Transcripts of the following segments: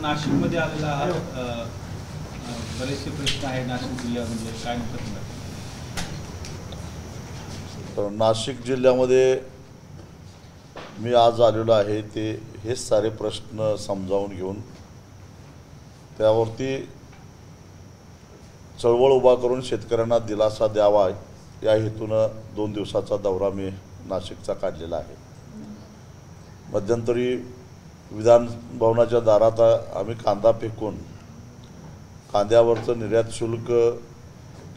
नाशिकमध्ये आलेला आहात, बरेचसे प्रश्न आहे नाशिक जिल्ह्यामध्ये, काय नेमकं तर नाशिक जिल्ह्यामध्ये मी आज आलेलो आहे ते हेच सारे प्रश्न समजावून घेऊन त्यावरती चळवळ उभा करून शेतकऱ्यांना दिलासा द्यावा या हेतूनं 2 दिवसाचा दौरा मी नाशिकचा काढलेला आहे। मध्यंतरी विधान भवनाच्या दारात आम्ही कांदा फेकून कांद्यावरचं निर्यात शुल्क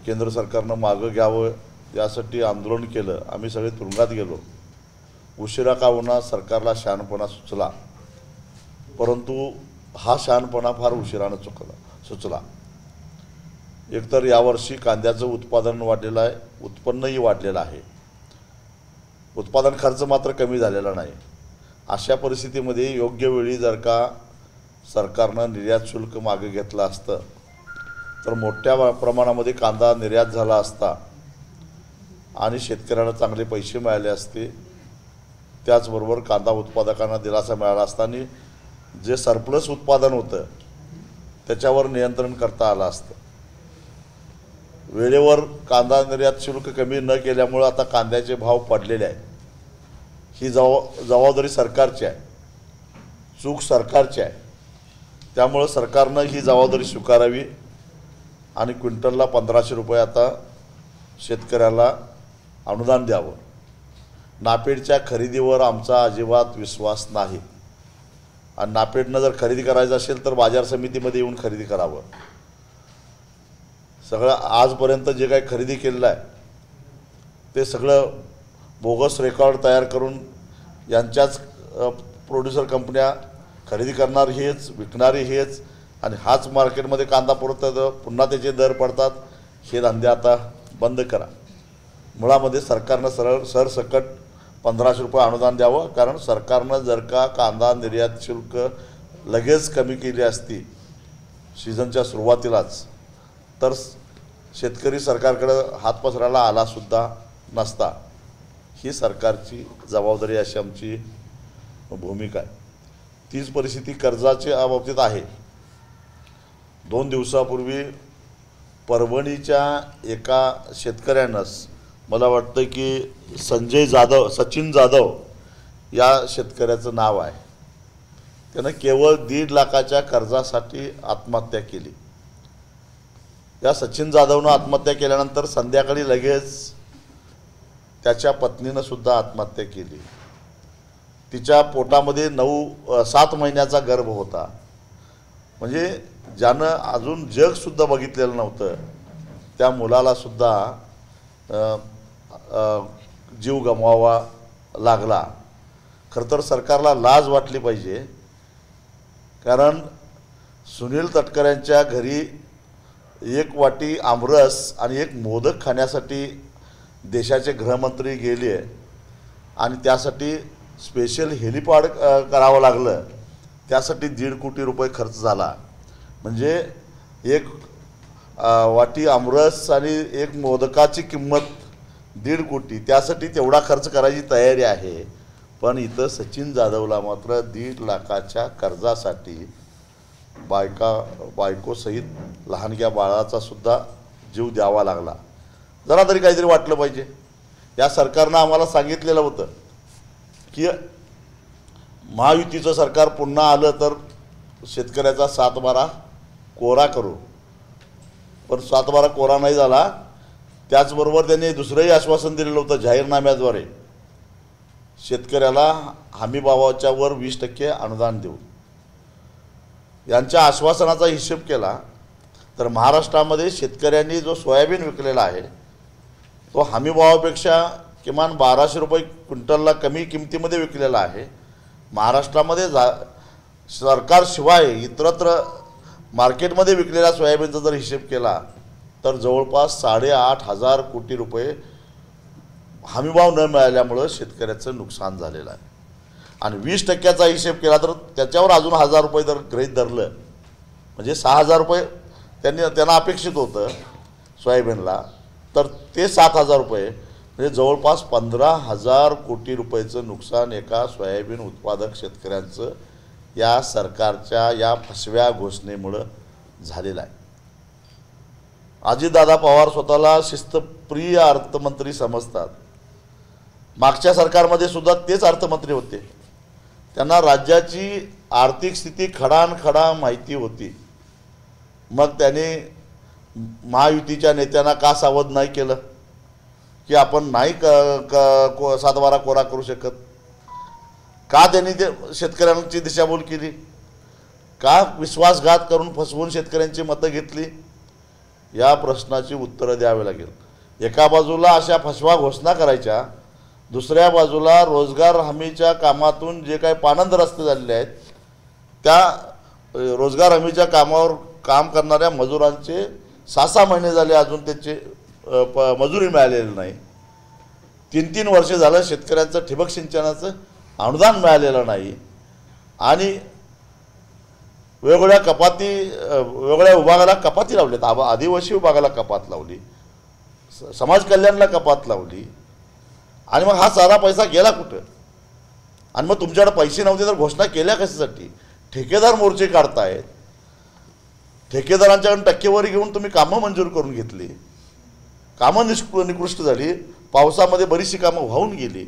केंद्र सरकारनं मागं घ्यावं यासाठी आंदोलन केलं। आम्ही सगळे तुरुंगात गेलो। उशिरा का होईना सरकारला शहाणपणा सुचला, परंतु हा शहाणपणा फार उशिरानं सुचला। एकतर यावर्षी कांद्याचं उत्पादन वाढलेलं आहे, उत्पन्नही वाढलेलं आहे, उत्पादन खर्च मात्र कमी झालेला नाही। अशा परिस्थितीमध्ये योग्य वेळी जर का सरकारनं निर्यात शुल्क मागे घेतलं असतं तर मोठ्या प्रमाणामध्ये कांदा निर्यात झाला असता आणि शेतकऱ्यांना चांगले पैसे मिळाले असते। त्याचबरोबर कांदा उत्पादकांना दिलासा मिळाला असता आणि जे सरप्लस उत्पादन होतं त्याच्यावर नियंत्रण करता आलं असतं। वेळेवर कांदा निर्यात शुल्क कमी न केल्यामुळे आता कांद्याचे भाव पडलेले आहेत। ही जबाबदारी सरकारची आहे, चूक सरकारची आहे। त्यामुळे सरकारनं ही जबाबदारी स्वीकारावी आणि क्विंटलला 1500 रुपये आता शेतकऱ्याला अनुदान द्यावं। नापेडच्या खरेदीवर आमचा अजिबात विश्वास नाही आणि नापेडनं जर खरेदी करायचं असेल तर बाजार समितीमध्ये येऊन खरेदी करावं। सगळं आजपर्यंत जे काही खरेदी केलेलं आहे ते सगळं बोगस रेकॉर्ड तयार करून यांच्याच प्रोड्युसर कंपन्या खरेदी करणार हेच, विकणारे हेच आणि हाच मार्केटमध्ये कांदा पुरवतात, पुन्हा त्याचे दर पडतात। हे धंदे आता बंद करा। मुळामध्ये सरकारनं सरसकट 1500 रुपये अनुदान द्यावं, कारण सरकारनं जर का कांदा निर्यात शुल्क लगेच कमी केली असती सीझनच्या सुरुवातीलाच तर शेतकरी सरकारकडे हात पसरायला आलासुद्धा नसता। ही सरकारची जबाबदारी अशी आमची भूमिका आहे। तीच परिस्थिती कर्जाच्या बाबतीत आहे। 2 दिवसापूर्वी परभणीच्या एका शेतकऱ्यानंच, मला वाटतं की सचिन जाधव या शेतकऱ्याचं नाव आहे, त्यानं केवळ 1.5 लाखाच्या कर्जासाठी आत्महत्या केली। या सचिन जाधवनं आत्महत्या केल्यानंतर संध्याकाळी लगेच त्याच्या पत्नीनं सुद्धा आत्महत्या केली। तिच्या पोटामध्ये 7 महिन्याचा गर्भ होता। म्हणजे ज्यानं अजून जगसुद्धा बघितलेलं नव्हतं त्या मुलाला सुद्धा जीव गमवावा लागला। खरं तर सरकारला लाज वाटली पाहिजे, कारण सुनील तटकरेंच्या घरी 1 वाटी आमरस आणि 1 मोदक खाण्यासाठी देशाचे गृहमंत्री गेले आणि त्यासाठी स्पेशल हेलिपॅड करावं लागलं। त्यासाठी 1.5 कोटी रुपये खर्च झाला। म्हणजे 1 वाटी आमरस आणि 1 मोदकाची किंमत 1.5 कोटी, त्यासाठी तेवढा खर्च करायची तयारी आहे। पण इथं सचिन जाधवला मात्र 1.5 लाखाच्या कर्जासाठी बायकोसहित लहानग्या बाळाचा सुद्धा जीव द्यावा लागला। जरा तरी काहीतरी वाटलं पाहिजे। या सरकारनं आम्हाला सांगितलेलं होतं की महायुतीचं सरकार पुन्हा आलं तर शेतकऱ्याचा 7/12 कोरा करू, पण 7/12 कोरा नाही झाला। त्याचबरोबर त्यांनी दुसरंही आश्वासन दिलेलं होतं जाहीरनाम्याद्वारे, शेतकऱ्याला हमीभावाच्या वर 20% अनुदान देऊ। यांच्या आश्वासनाचा हिशोब केला तर महाराष्ट्रामध्ये शेतकऱ्यांनी जो सोयाबीन विकलेला आहे तो हमीभावापेक्षा किमान 1200 रुपये क्विंटलला कमी किमतीमध्ये विकलेला आहे। महाराष्ट्रामध्ये सरकारशिवाय इतरत्र मार्केटमध्ये विकलेल्या सोयाबीनचा जर हिशोब केला तर जवळपास 8,500 कोटी रुपये हमीभाव न मिळाल्यामुळे शेतकऱ्याचं नुकसान झालेलं आहे। आणि 20%चा हिशोब केला तर त्याच्यावर अजून 1000 रुपये जर गृहीत धरलं म्हणजे 6000 रुपये त्यांना अपेक्षित होतं सोयाबीनला, तर ते 7000 रुपये म्हणजे जवळपास 15,000 कोटी रुपयाचं नुकसान एका सोयाबीन उत्पादक शेतकऱ्यांचं या सरकारच्या या फसव्या घोषणेमुळं झालेला आहे. अजितदादा पवार स्वतःला शिस्तप्रिय अर्थमंत्री समजतात. मागच्या सरकारमध्ये सुद्धा तेच अर्थमंत्री होते. त्यांना राज्याची आर्थिक स्थिती खडानखडा माहिती होती. मग त्याने महायुतीच्या नेत्यांना का सावध नाही केलं की आपण नाही सातबारा कोरा करू शकत? का त्यांनी ते शेतकऱ्यांची दिशाभूल केली? का विश्वासघात करून फसवून शेतकऱ्यांची मतं घेतली? या प्रश्नाची उत्तरं द्यावी लागेल. एका बाजूला अशा फसवा घोषणा करायच्या, दुसऱ्या बाजूला रोजगार हमीच्या कामातून जे काही पानंद रस्ते झालेले आहेत त्या रोजगार हमीच्या कामावर काम करणाऱ्या मजुरांचे 6-6 महिने झाले अजून त्याचे मजुरी मिळालेली नाही. 3-3 वर्षे झालं शेतकऱ्यांचं ठिबक सिंचनाचं अनुदान मिळालेलं नाही. आणि वेगवेगळ्या विभागाला कपाती लावलीत. आदिवासी विभागाला कपात लावली, समाज कल्याणला कपात लावली. आणि मग हा सारा पैसा गेला कुठं? आणि मग तुमच्याकडे पैसे नव्हते तर घोषणा केल्या कशासाठी? ठेकेदार मोर्चे काढतायत. ठेकेदारांच्याकडून टक्केवारी घेऊन तुम्ही कामं मंजूर करून घेतली. कामं निकृष्ट झाली. पावसामध्ये बरीचशी कामं वाहून गेली.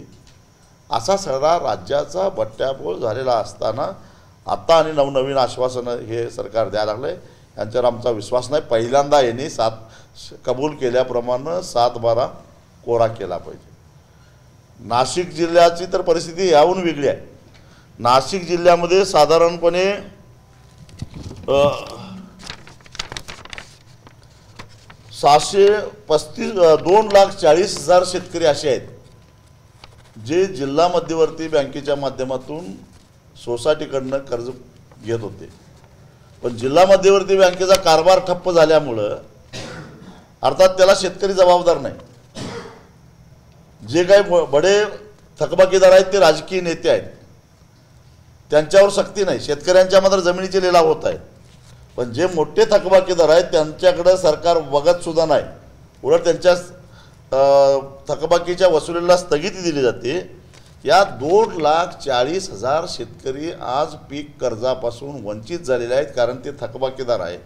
असा सगळा राज्याचा बट्ट्याबोळ झालेला असताना आता आणि नवनवीन आश्वासनं हे सरकार द्यायला लागलं आहे. यांच्यावर आमचा विश्वास नाही. पहिल्यांदा यांनी कबूल केल्याप्रमाणे 7-12 कोरा केला पाहिजे. नाशिक जिल्ह्याची तर परिस्थिती याहून वेगळी आहे. नाशिक जिल्ह्यामध्ये साधारणपणे 2,40,000 शेतकरी असे आहेत जे जिल्हा मध्यवर्ती बँकेच्या माध्यमातून सोसायटीकडनं कर्ज घेत होते. पण जिल्हा मध्यवर्ती बँकेचा कारभार ठप्प झाल्यामुळं अर्थात त्याला शेतकरी जबाबदार नाही. जे काही बडे थकबाकीदार आहेत ते राजकीय नेते आहेत. त्यांच्यावर सक्ती नाही. शेतकऱ्यांच्या मात्र जमिनीचे लिलाव होत आहेत. पण जे मोठे थकबाकीदार आहेत त्यांच्याकडे सरकार बघत सुद्धा नाही. उलट त्यांच्या थकबाकीच्या वसुलीला स्थगिती दिली जाते. या 2,40,000 शेतकरी आज पीक कर्जापासून वंचित झालेले आहेत कारण ते थकबाकीदार आहेत.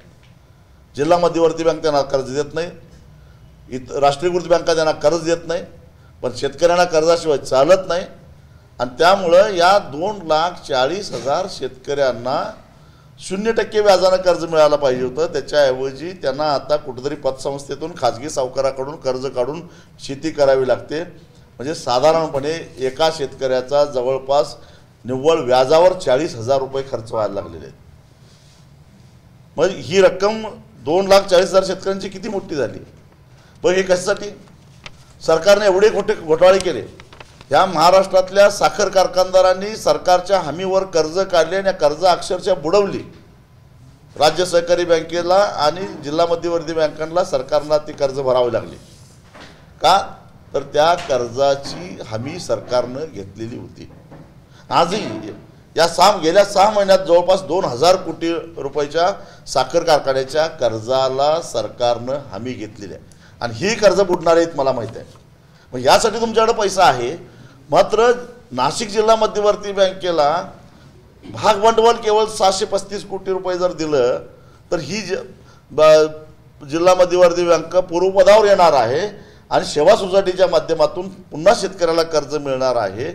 जिल्हा मध्यवर्ती बँक त्यांना कर्ज देत नाही. राष्ट्रीयकृत बँका त्यांना कर्ज देत नाही. पण शेतकऱ्यांना कर्जाशिवाय चालत नाही. आणि त्यामुळं या 2,40,000 शेतकऱ्यांना 0% व्याजानं कर्ज मिळालं पाहिजे होतं. त्याच्याऐवजी त्यांना आता कुठेतरी पतसंस्थेतून खाजगी सावकाराकडून कर्ज काढून शेती करावी लागते. म्हणजे साधारणपणे एका शेतकऱ्याचा जवळपास निव्वळ व्याजावर 40,000 रुपये खर्च व्हायला लागलेले आहेत. मग ही रक्कम 2,40,000 शेतकऱ्यांची किती मोठी झाली? मग हे कशासाठी? सरकारने एवढे घोटाळे केले. ह्या महाराष्ट्रातल्या साखर कारखानदारांनी सरकारच्या हमीवर कर्ज काढले आणि कर्ज अक्षरशः बुडवली. राज्य सहकारी बँकेला आणि जिल्हा मध्यवर्ती बँकांना सरकारला ती कर्ज भरावी लागली. का? तर त्या कर्जाची हमी सरकारनं घेतलेली होती. आजही गेल्या 6 महिन्यात जवळपास 2,000 कोटी रुपयाच्या साखर कारखान्याच्या कर्जाला सरकारनं हमी घेतलेली आहे. आणि ही कर्ज बुडणार आहेत मला माहीत आहे. मग यासाठी तुमच्याकडे पैसा आहे. मात्र नाशिक जिल्हा मध्यवर्ती बँकेला भागभांडवल केवळ 635 कोटी रुपये जर दिलं तर ही जिल्हा मध्यवर्ती बँक पूर्वपदावर येणार आहे आणि सेवा सोसायटीच्या माध्यमातून पुन्हा शेतकऱ्याला कर्ज मिळणार आहे.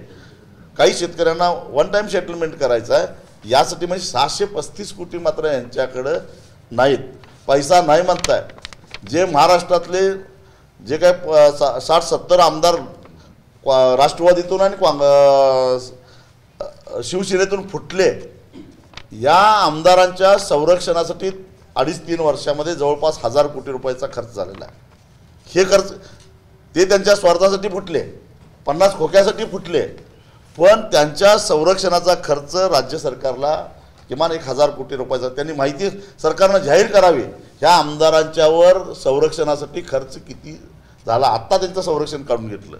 काही शेतकऱ्यांना वन टाईम सेटलमेंट करायचं आहे. यासाठी म्हणजे 635 कोटी मात्र यांच्याकडं नाहीत. पैसा नाही म्हणताय. जे महाराष्ट्रातले जे काही 60-70 आमदार राष्ट्रवादीतून आणि शिवसेनेतून फुटले, या आमदारांच्या संरक्षणासाठी 2.5-3 वर्षामध्ये जवळपास 1,000 कोटी रुपयाचा खर्च झालेला आहे. हे खर्च ते त्यांच्या स्वार्थासाठी फुटले, 50 खोक्यासाठी फुटले. पण त्यांच्या संरक्षणाचा खर्च राज्य सरकारला किमान 1,000 कोटी रुपयाचा त्यांनी माहिती सरकारनं जाहीर करावी. ह्या आमदारांच्यावर संरक्षणासाठी खर्च किती झाला. आत्ता त्यांचं संरक्षण काढून घेतलं.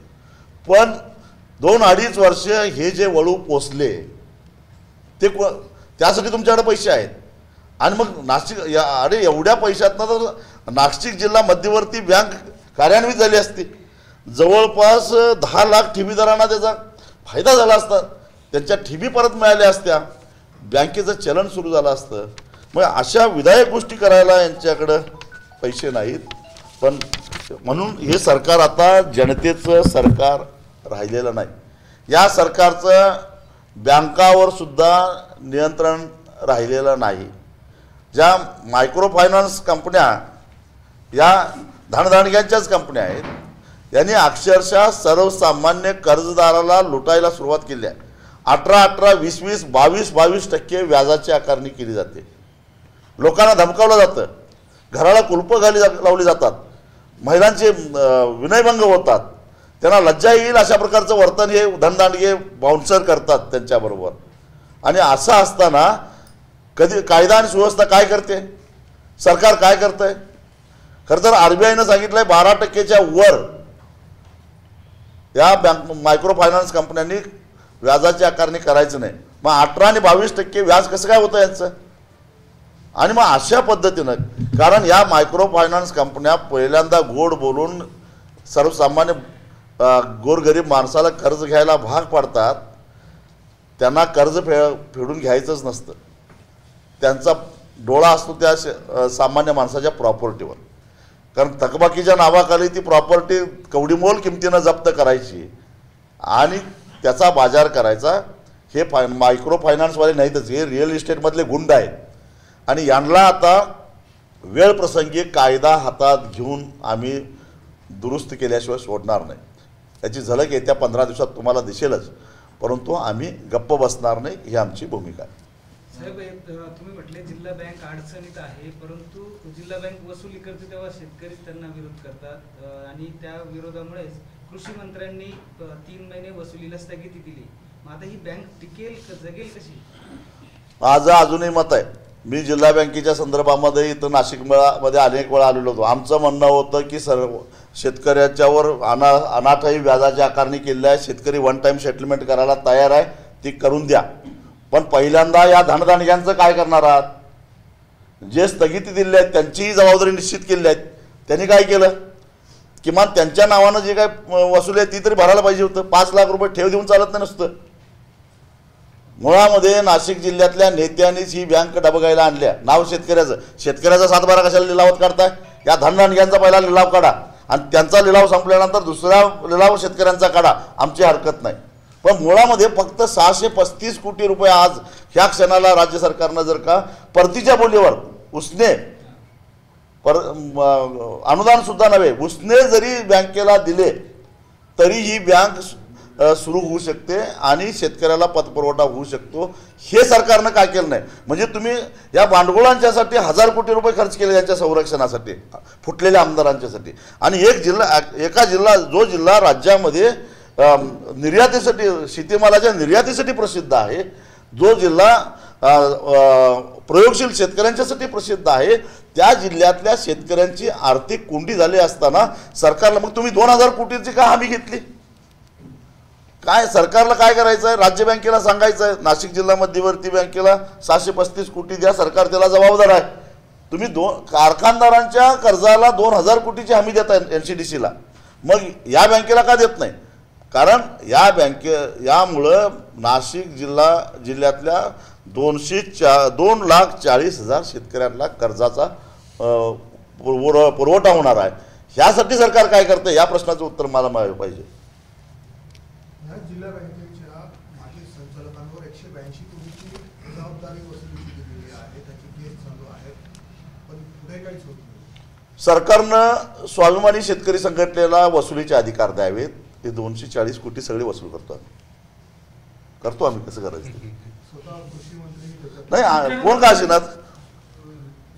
पण 2-2.5 वर्ष हे जे वळू पोचले ते त्यासाठी तुमच्याकडे पैसे आहेत. आणि मग नाशिक एवढ्या पैशातनं तर नाशिक जिल्हा मध्यवर्ती बँक कार्यान्वित झाली असती. जवळपास 10 लाख ठेवीदारांना त्याचा फायदा झाला असता. त्यांच्या ठेवी परत मिळाल्या असत्या. बँकेचं चलन सुरू झालं असतं. मग अशा विधायक गोष्टी करायला यांच्याकडं पैसे नाहीत. पण म्हणून हे सरकार आता जनतेचं सरकार राहिलेलं नाही. या सरकारचं बँकावर सुद्धा नियंत्रण राहिलेलं नाही. ज्या मायक्रो फायनान्स कंपन्या या धनदांडग्यांच्याच कंपन्या आहेत, यांनी अक्षरशः सर्वसामान्य कर्जदाराला लुटायला सुरुवात केली आहे. 18-18, 20-20, 22-22% व्याजाची आकारणी केली जाते. लोकांना धमकावलं जातं, घराला कुलपं लावली जातात, महिलांचे विनयभंग होतात, त्यांना लज्जा येईल अशा प्रकारचं वर्तन हे धनदांडगे बाउन्सर करतात त्यांच्याबरोबर. आणि असं असताना कधी कायदा आणि सुव्यवस्था काय करते, सरकार काय करतंय? खरं तर RBIनं सांगितलंय 12%च्या वर या मायक्रो फायनान्स कंपन्यांनी व्याजाची आकारणी करायचं नाही. मग 18 आणि 22% व्याज कसं काय होतं यांचं? आणि मग अशा पद्धतीनं, कारण या मायक्रो फायनान्स कंपन्या पहिल्यांदा गोड बोलून सर्वसामान्य गोरगरीब माणसाला कर्ज घ्यायला भाग पाडतात. त्यांना कर्ज फेडून घ्यायचंच नसतं. त्यांचा डोळा असतो त्या सामान्य माणसाच्या प्रॉपर्टीवर. कारण थकबाकीच्या नावाखाली ती प्रॉपर्टी कवडीमोल किमतीनं जप्त करायची आणि त्याचा बाजार करायचा. हे मायक्रो फायनान्सवाले नाहीतच, हे रिअल इस्टेटमधले गुंड आहेत. आणि यांना आता वेळ प्रसंगी कायदा हातात घेऊन आम्ही दुरुस्त केल्याशिवाय सोडणार नाही. याची झलक येत्या 15 दिवसात तुम्हाला दिसेलच, परंतु आम्ही गप्प बसणार नाही, ही आमची भूमिका आहे. साहेब, तुम्ही म्हटले जिल्हा बँक अडचणीत आहे, परंतु जिल्हा बँक वसुली करते तेव्हा शेतकरी त्यांना विरोध करतात आणि त्या विरोधामुळेच कृषी मंत्र्यांनी 3 महिने वसुलीला स्थगिती दिली. मग आता ही बँक टिकेल, जगेल कशी? माझं अजूनही मत आहे. मी जिल्हा बँकेच्या संदर्भामध्ये इथं नाशिकमध्ये अनेक वेळा आलेलो होतो. आमचं म्हणणं होतं की शेतकऱ्याच्यावर अनाठायी व्याजाची आकारणी केली आहे. शेतकरी वन टाईम सेटलमेंट करायला तयार आहे, ती करून द्या. पण पहिल्यांदा या धनदांडग्यांचं काय करणार आहात? जे स्थगिती दिली आहेत त्यांचीही जबाबदारी निश्चित केली आहेत. त्यांनी काय केलं? किमान त्यांच्या नावानं जे काय वसुली आहे ती तरी भरायला पाहिजे होतं. 5 लाख रुपये ठेव देऊन चालत नाही नसतं. मुळामध्ये नाशिक जिल्ह्यातल्या नेत्यांनीच ही बँक डबगायला आणल्या. नाव शेतकऱ्याचा 7-12 कशाला लिलावत काढताय? या धनदांडग्यांचा पहिला लिलाव काढा आणि त्यांचा लिलाव संपल्यानंतर दुसरा लिलाव शेतकऱ्यांचा काढा, आमची हरकत नाही. पण मुळामध्ये फक्त 635 कोटी रुपये आज ह्या क्षणाला राज्य सरकारनं जर का परतीच्या बोलीवर उसने अनुदान सुद्धा नव्हे, उसने जरी बँकेला दिले तरी ही बँक सुरू होऊ शकते आणि शेतकऱ्याला पतपुरवठा होऊ शकतो. हे सरकारनं काय केलं नाही. म्हणजे तुम्ही या भांडवलांच्यासाठी 1000 कोटी रुपये खर्च केले यांच्या संरक्षणासाठी, फुटलेल्या आमदारांच्यासाठी. आणि जो जिल्हा राज्यामध्ये निर्यातीसाठी, शेतीमालाच्या निर्यातीसाठी प्रसिद्ध आहे, जो जिल्हा प्रयोगशील शेतकऱ्यांच्यासाठी प्रसिद्ध आहे, त्या जिल्ह्यातल्या शेतकऱ्यांची आर्थिक कोंडी झाली असताना सरकारला मग तुम्ही 2000 कोटीची का हमी घेतली? काय सरकारला काय करायचं आहे? राज्य बँकेला सांगायचं आहे नाशिक जिल्हा मध्यवर्ती बँकेला 635 कोटी द्या, सरकार त्याला जबाबदार आहे. तुम्ही कारखानदारांच्या कर्जाला 2000 कोटीची हमी देताय NCDCला, मग या बँकेला का देत नाही? कारण यामुळं नाशिक जिल्ह्यातल्या 2,40,000 शेतकऱ्यांना कर्जाचा पुरवठा होणार आहे. ह्यासाठी सरकार काय करतं या प्रश्नाचं उत्तर मला मिळालं पाहिजे. जिल्हा बँकेच्या मागील संचालकांवर 182 कोटीची जबाबदारी वसुलीची दिलेली आहे, त्याची केस चालू आहे, पण पुढे काहीच होत नाही. सरकारनं स्वाभिमानी शेतकरी संघटनेला वसुलीचे अधिकार द्यावेत. ते 240 कोटी सगळे वसूल करतो आम्ही. कसं करायचं? स्वतः कृषी मंत्री नाही, कोण का असेनात.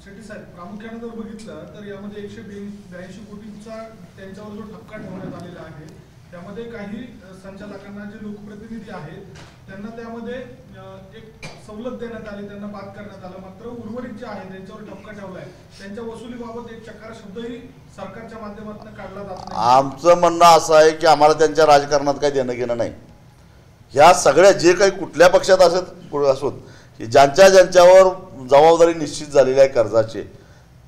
शेट्टी साहेब, प्रामुख्याने जर बघितलं तर यामध्ये 182 कोटींचा त्यांच्यावर जो ठपका ठेवण्यात आलेला आहे, त्यामध्ये काही संचालकांना जे लोकप्रतिनिधी आहेत त्यांना त्यामध्ये एक सवलत देण्यात आली, त्यांना बाद करण्यात आलं. मात्र उर्वरित जे आहेत त्यांच्यावर ठपका ठेवलाय, त्यांच्या वसुलीबाबत एक चकार शब्दही सरकारच्या माध्यमातून काढला जात नाही. आमचं म्हणणं असं आहे की आम्हाला त्यांच्या राजकारणात काही देणं घेणं नाही. ह्या सगळ्या जे काही कुठल्या पक्षात असोत, ज्यांच्यावर जबाबदारी निश्चित झालेली आहे कर्जाची,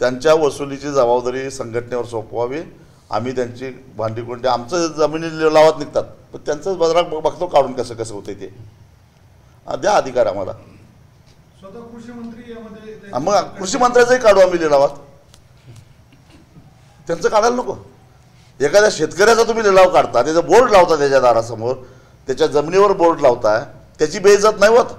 त्यांच्या वसुलीची जबाबदारी संघटनेवर सोपवावी. आम्ही त्यांची भांडीकोंडी, आमचं जमिनी लिलावात निघतात, पण त्यांचं बदला बघतो काढून कसं होतं ते. द्या अधिकार आम्हाला. स्वतः कृषी मंत्री यामध्ये मग कृषी मंत्र्याचाही काढू आम्ही लिलावात, त्यांचं काढायला नको. एखाद्या शेतकऱ्याचा तुम्ही लिलाव काढता, त्याचा बोर्ड लावता त्याच्या दारासमोर, त्याच्या जमिनीवर बोर्ड लावताय, त्याची बेइज्जत नाही होत.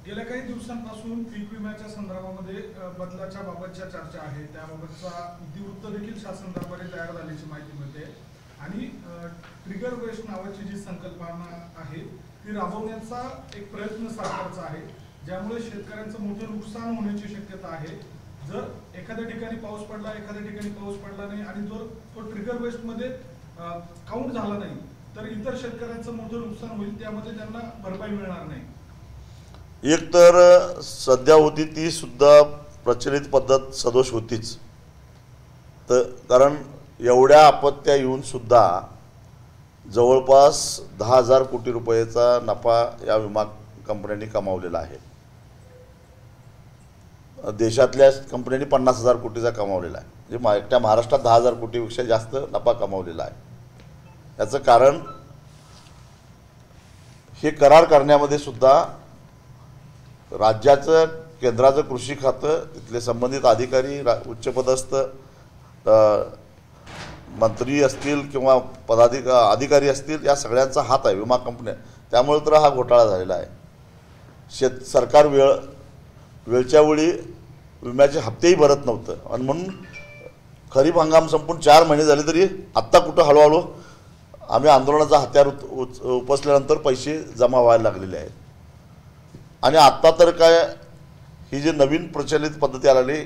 गेल्या काही दिवसांपासून पीक विम्याच्या संदर्भामध्ये बदलाच्या बाबतच्या चर्चा आहे, त्याबाबतचा इतिवृत्त देखील शासन दरबारी तयार झाल्याची माहिती मिळते. आणि ट्रिगर वेस्ट नावाची जी संकल्पना आहे ती राबवण्याचा एक प्रयत्न सरकारचा आहे, ज्यामुळे शेतकऱ्यांचं मोठं नुकसान होण्याची शक्यता आहे. जर एखाद्या ठिकाणी पाऊस पडला, एखाद्या ठिकाणी पाऊस पडला नाही आणि जर तो ट्रिगर वेस्ट मध्ये काउंट झाला नाही तर इतर शेतकऱ्यांचं मोठं नुकसान होईल, त्यामध्ये त्यांना भरपाई मिळणार नाही. एक तर सध्या होती ती सुद्धा प्रचलित पद्धत सदोष होतीच, तर कारण एवढ्या आपत्त्या येऊन सुद्धा जवळपास 10,000 कोटी रुपयाचा नफा या विमा कंपन्यांनी कमावलेला आहे. देशातल्या कंपन्यांनी 50,000 कोटीचा कमावलेला आहे, म्हणजे एकट्या महाराष्ट्रात 10,000 कोटीपेक्षा जास्त नफा कमावलेला आहे. याचं कारण हे करार करण्यामध्ये सुद्धा राज्याचं, केंद्राचं कृषी खातं, तिथले संबंधित अधिकारी, उच्चपदस्थ मंत्री असतील किंवा अधिकारी असतील, या सगळ्यांचा हात आहे विमा कंपन्या. त्यामुळे तर हा घोटाळा झालेला आहे. सरकार वेळच्या वेळी विम्याचे हप्तेही भरत नव्हतं आणि म्हणून खरीप हंगाम संपून 4 महिने झाले तरी आत्ता कुठं हळूहळू आम्ही आंदोलनाचा हत्यार उपसल्यानंतर पैसे जमा व्हायला लागलेले आहेत. आणि आत्ता तर काय, ही जी नवीन प्रचलित पद्धती आलेली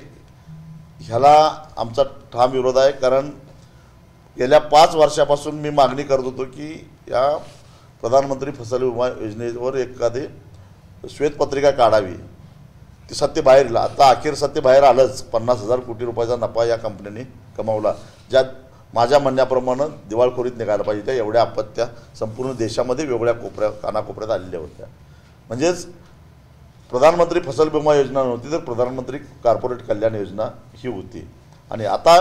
ह्याला आमचा ठाम विरोध आहे. कारण गेल्या 5 वर्षापासून मी मागणी करत होतो की या प्रधानमंत्री फसल विमा योजनेवर एखादी श्वेतपत्रिका काढावी, ती सत्य बाहेर येईल. आता अखेर सत्य बाहेर आलंच. 50,000 कोटी रुपयाचा नफा या कंपन्यांनी कमावला, ज्यात माझ्या म्हणण्याप्रमाणे दिवाळखोरीत निघायला पाहिजे. त्या एवढ्या आपत्त्या संपूर्ण देशामध्ये वेगवेगळ्या कानाकोपऱ्यात आलेल्या होत्या. म्हणजेच प्रधानमंत्री फसल विमा योजना नव्हती तर प्रधानमंत्री कॉर्पोरेट कल्याण योजना ही होती. आणि आता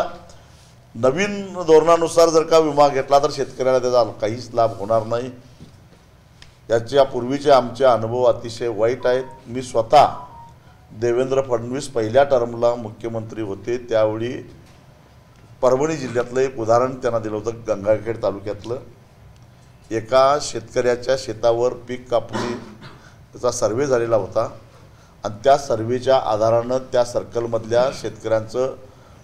नवीन धोरणानुसार जर का विमा घेतला तर शेतकऱ्याला त्याचा काहीच लाभ होणार नाही. याच्या पूर्वीचे आमचे अनुभव अतिशय वाईट आहेत. मी स्वतः देवेंद्र फडणवीस पहिल्या टर्मला मुख्यमंत्री होते त्यावेळी परभणी जिल्ह्यातलं एक उदाहरण त्यांना दिलं होतं. गंगाखेड तालुक्यातलं एका शेतकऱ्याच्या शेतावर पीक कापणीचा सर्वे झालेला होता आणि त्या सर्वेच्या आधारानं त्या सर्कलमधल्या शेतकऱ्यांचं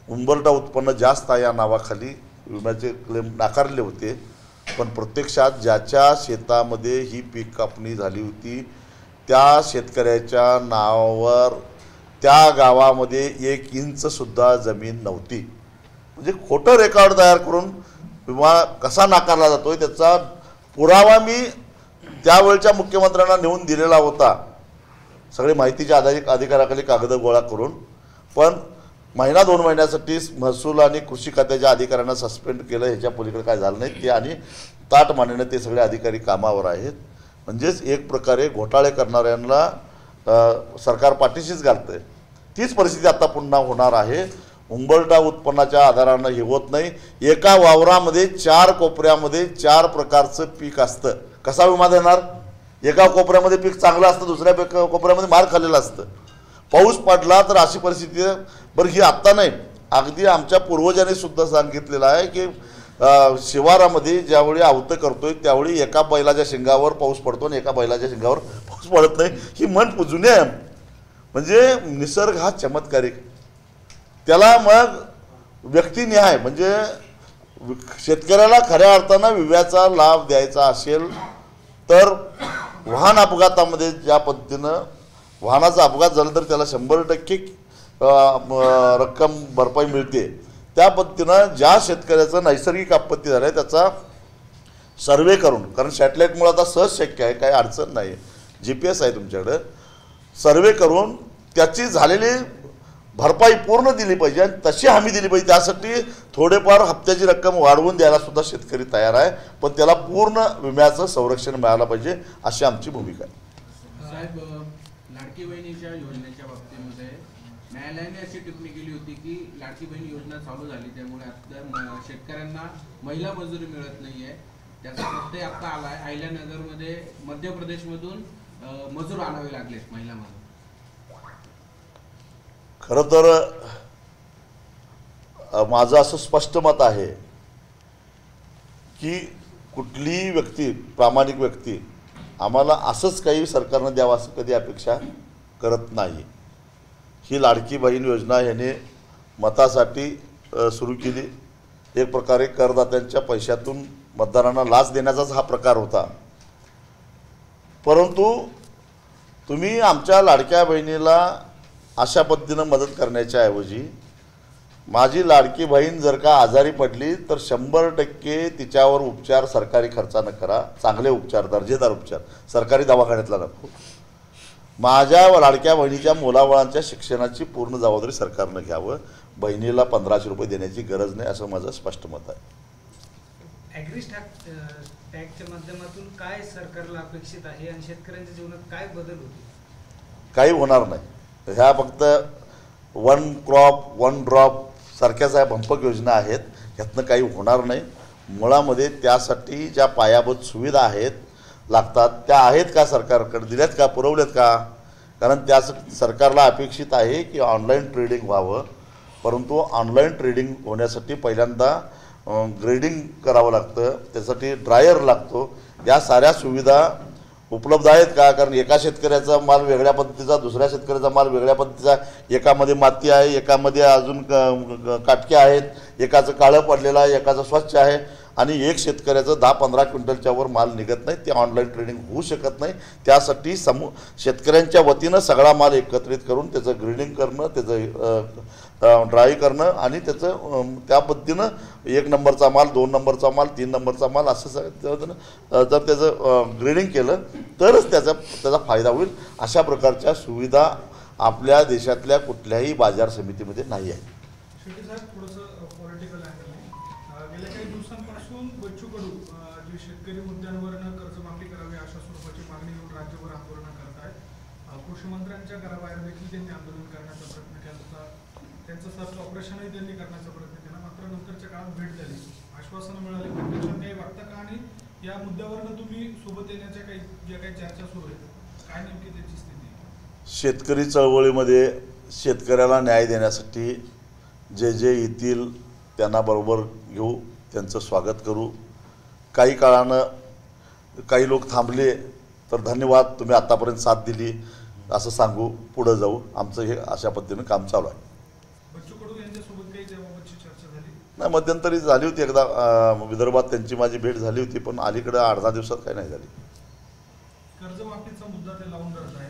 उंबरठा उत्पन्न जास्त आहे या नावाखाली विम्याचे क्लेम नाकारले होते. पण प्रत्यक्षात ज्याच्या शेतामध्ये ही पीक कापणी झाली होती त्या शेतकऱ्याच्या नावावर त्या गावामध्ये 1 इंचसुद्धा जमीन नव्हती. म्हणजे खोटं रेकॉर्ड तयार करून विमा कसा नाकारला जातो त्याचा पुरावा मी त्यावेळच्या मुख्यमंत्र्यांना नेऊन दिलेला होता, सगळी माहितीच्या अधिकाराखाली कागद गोळा करून. पण 1-2 महिन्यासाठी महसूल आणि कृषी खात्याच्या अधिकाऱ्यांना सस्पेंड केलं, ह्याच्या पलीकडे काय झालं नाही. ते आणि ताट मानेने ते सगळे अधिकारी कामावर आहेत. म्हणजेच एक प्रकारे घोटाळे करणाऱ्यांना सरकार पाठीशीच घालतंय. तीच परिस्थिती आता पुन्हा होणार आहे. उंबरठा उत्पन्नाच्या आधारानं हे होत नाही. एका वावरामध्ये 4 कोपऱ्यामध्ये 4 प्रकारचं पीक असतं, कसा विमा देणार? एका कोपऱ्यामध्ये पीक चांगलं असतं, दुसऱ्या कोपऱ्यामध्ये मार खाल्लेलं असतं. पाऊस पडला तर अशी परिस्थिती. बरं, ही आत्ता नाही, अगदी आमच्या पूर्वजांनी सुद्धा सांगितलेलं आहे की शिवारामध्ये ज्यावेळी आवतं करतोय त्यावेळी एका बैलाच्या शिंगावर पाऊस पडतो आणि एका बैलाच्या शिंगावर पाऊस पडत नाही. ही मन जुनी आहे. म्हणजे निसर्ग हा चमत्कारिक, त्याला मग व्यक्तिनिहाय, म्हणजे शेतकऱ्याला खऱ्या अर्थानं विम्याचा लाभ द्यायचा असेल तर वाहन अपघातामध्ये ज्या पद्धतीनं वाहनाचा अपघात झाला तर त्याला 100% रक्कम भरपाई मिळते, त्या पद्धतीनं ज्या शेतकऱ्याचं नैसर्गिक आपत्ती झालं आहे त्याचा सर्वे करून, कारण सॅटेलाईटमुळे आता सहज शक्य आहे, काही अडचण नाही, GPS आहे तुमच्याकडं, सर्वे करून त्याची झालेली भरपाई पूर्ण दिली पाहिजे आणि तशी हमी दिली पाहिजे. त्यासाठी थोडेफार हप्त्याची रक्कम वाढवून द्यायला सुद्धा शेतकरी तयार आहे, पण त्याला पूर्ण विम्याचं संरक्षण मिळालं पाहिजे अशी आमची भूमिका आहे. साहेब, लाडकी बहिणीच्या योजनेच्या बाबतीमध्ये न्यायालयाने अशी टिप्पणी केली होती की लाडकी बहीण योजना चालू झाली त्यामुळे आता शेतकऱ्यांना महिला मजुरी मिळत नाहीये, त्याचा प्रत्यय आता आलाय. अहिल्यानगरमध्ये मध्य प्रदेशमधून मजूर आणावे लागलेत, महिला मजूर. खरं तर माझं असं स्पष्ट मत आहे की कुठलीही व्यक्ती, प्रामाणिक व्यक्ती आम्हाला असंच काही सरकारनं द्यावं असं कधी अपेक्षा करत नाही. ही लाडकी बहीण योजना ह्याने मतासाठी सुरू केली. एक प्रकारे करदात्यांच्या पैशातून मतदारांना लाच देण्याचाच हा प्रकार होता. परंतु तुम्ही आमच्या लाडक्या बहिणीला अशा पद्धतीनं मदत करण्याच्या ऐवजी माझी लाडकी बहीण जर का आजारी पडली तर 100% तिच्यावर उपचार सरकारी खर्चानं करा. चांगले उपचार, दर्जेदार उपचार सरकारी दवाखान्यातला नको. माझ्या लाडक्या बहिणीच्या मुलाबाळांच्या शिक्षणाची पूर्ण जबाबदारी सरकारनं घ्यावं. बहिणीला 1500 रुपये देण्याची गरज नाही असं माझं स्पष्ट मत आहे. ॲग्रीज टॅगच्या माध्यमातून काय सरकारला अपेक्षित आहे आणि शेतकऱ्यांच्या जीवनात काय बदल होतील? काही होणार नाही. ह्या फक्त वन क्रॉप वन ड्रॉप सारख्या ज्या बंपक योजना आहेत ह्यातनं काही होणार नाही. मुळामध्ये त्यासाठी ज्या पायाभूत सुविधा आहेत लागतात त्या आहेत का, सरकारकडे दिल्यात का, पुरवल्यात का? कारण त्यासाठी सरकारला अपेक्षित आहे की ऑनलाईन ट्रेडिंग व्हावं. परंतु ऑनलाईन ट्रेडिंग होण्यासाठी पहिल्यांदा ग्रेडिंग करावं लागतं, त्यासाठी ड्रायर लागतो. या साऱ्या सुविधा उपलब्ध आहेत का? कारण एका शेतकऱ्याचा माल वेगळ्या पद्धतीचा, दुसऱ्या शेतकऱ्याचा माल वेगळ्या पद्धतीचा, एकामध्ये माती आहे, एकामध्ये अजून काटके आहेत, एकाचं काळं पडलेलं आहे, एकाचं स्वच्छ आहे आणि एक शेतकऱ्याचं 10-15 क्विंटलच्या वर माल निघत नाही. ते ऑनलाईन ट्रेडिंग होऊ शकत नाही. त्यासाठी शेतकऱ्यांच्या वतीनं सगळा माल एकत्रित करून त्याचं ग्रेडिंग करणं, त्याचं ड्राय करणं आणि त्याचं त्या पद्धतीनं 1 नंबरचा माल, 2 नंबरचा माल, 3 नंबरचा माल असं सगळं जर त्याचं ग्रेडिंग केलं तरच त्याचा फायदा होईल. अशा प्रकारच्या सुविधा आपल्या देशातल्या कुठल्याही बाजार समितीमध्ये नाही आहे. शेट्टी साहेब, थोडंसं पॉलिटिकल अँगल आहे. गेल्या काही दिवसांपासून बच्चू कडू जे शेतकरी मुद्द्यांवर कर्जमाफी करावी अशा स्वरूपाची मागणी घेऊन राज्यभर आंदोलन करत आहेत. कृषी मंत्र्यांच्या घराबाहेर देखील त्यांनी आंदोलन करण्याचा प्रयत्न केला. त्यांचं सर्च ऑपरेशनही त्यांनी करण्याचा प्रयत्न केला. मात्र नंतरच्या काळात भेट झाली, आश्वासनं मिळाली, पण काही वाटतं का? आणि या मुद्द्यावरनं तुम्ही सोबत येण्याच्या ज्या काही चर्चा सुरू आहेत, काय नेमकी त्याची स्थिती? शेतकरी चळवळीमध्ये शेतकऱ्याला न्याय देण्यासाठी जे येतील त्यांना बरोबर घेऊ, त्यांचं स्वागत करू. काही काळानं काही लोक थांबले तर धन्यवाद, तुम्ही आत्तापर्यंत साथ दिली असं सांगू, पुढं जाऊ. आमचं हे अशा पद्धतीनं काम चालू आहे. बच्चू कडू यांच्यासोबत काही त्याबाबतची चर्चा झाली? नाही, मध्यंतरी झाली होती एकदा विदर्भात त्यांची माझी भेट झाली होती, पण अलीकडं 8-10 दिवसात काही नाही झाली. कर्जमाफीचा मुद्दा ते लावून धरत आहे.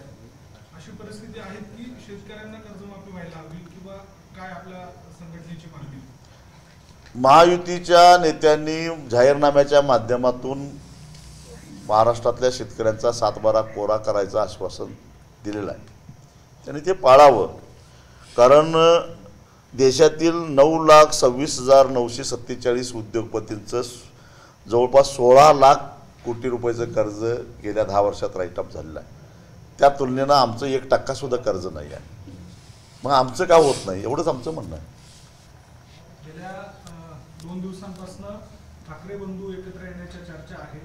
अशी परिस्थिती आहे की शेतकऱ्यांना कर्जमाफी व्हायला हवी किंवा काय आपल्या संघटनेची मागणी? महायुतीच्या नेत्यांनी जाहीरनाम्याच्या माध्यमातून महाराष्ट्रातल्या शेतकऱ्यांचा 7-12 कोरा करायचं आश्वासन दिलेलं आहे. त्यांनी ते पाळावं. कारण देशातील 9,26,947 उद्योगपतींचं जवळपास 16 लाख कोटी रुपयाचं कर्ज गेल्या 10 वर्षात राईटअप झालेलं आहे. त्या तुलनेनं आमचं 1% कर्ज नाही आहे. मग आमचं का होत नाही, एवढंच आमचं म्हणणं आहे. गेल्या 2 दिवसांपासून ठाकरे बंधू एकत्र येण्याच्या चर्चा आहे.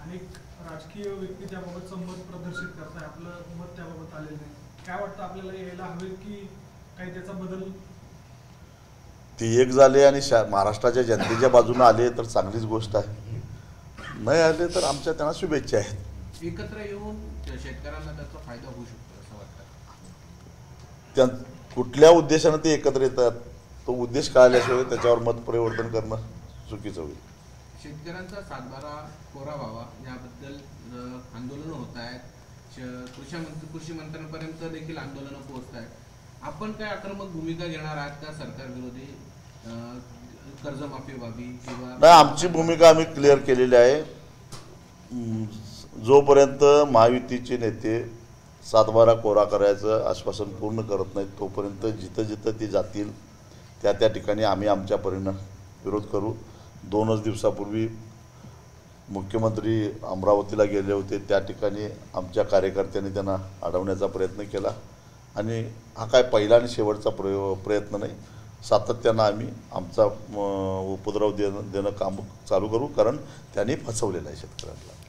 अनेक राजकीय व्यक्ती त्याबाबतचं मत प्रदर्शित करताय. आपलं मत त्याबाबत आलेलं नाही. काय वाटतं, आपल्याला यायला हवे की काही त्याचा बदल? ती एक झाले आणि महाराष्ट्राच्या जनतेच्या बाजूने आले तर चांगलीच गोष्ट आहे. नाही आले तर आमच्या त्यांना शुभेच्छा आहेत. एकत्र येऊन शेतकऱ्यांना त्याचा फायदा होऊ शकतो असं वाटतं? कुठल्या उद्देशानं ते एकत्र येतात तो उद्देश कळल्याशिवाय त्याच्यावर मत परिवर्तन करणं चुकीचं होईल. शेतकऱ्यांचा 7-12 कोरा व्हावा याबद्दल आंदोलनं होत आहेत. कृषी मंत्र्यांपर्यंत देखील आंदोलनं पोहोचत आहेत. आपण काय आक्रमक भूमिका घेणार आहात का सरकार विरोधी, कर्जमाफी व्हावी किंवा? नाही, आमची भूमिका आम्ही क्लिअर केलेली आहे. जोपर्यंत महायुतीचे नेते 7-12 कोरा करायचं आश्वासन पूर्ण करत नाहीत तोपर्यंत जिथं जिथं ते जातील त्या ठिकाणी आम्ही आमच्या परीनं विरोध करू. 2 दिवसापूर्वी मुख्यमंत्री अमरावतीला गेले होते. त्या ठिकाणी आमच्या कार्यकर्त्यांनी त्यांना अडवण्याचा प्रयत्न केला आणि हा काय पहिला आणि शेवटचा प्रयत्न नाही. सातत्यानं आम्ही आमचा उपद्रव देणं काम चालू करू, कारण त्यांनी फसवलेलं आहे शेतकऱ्यांना.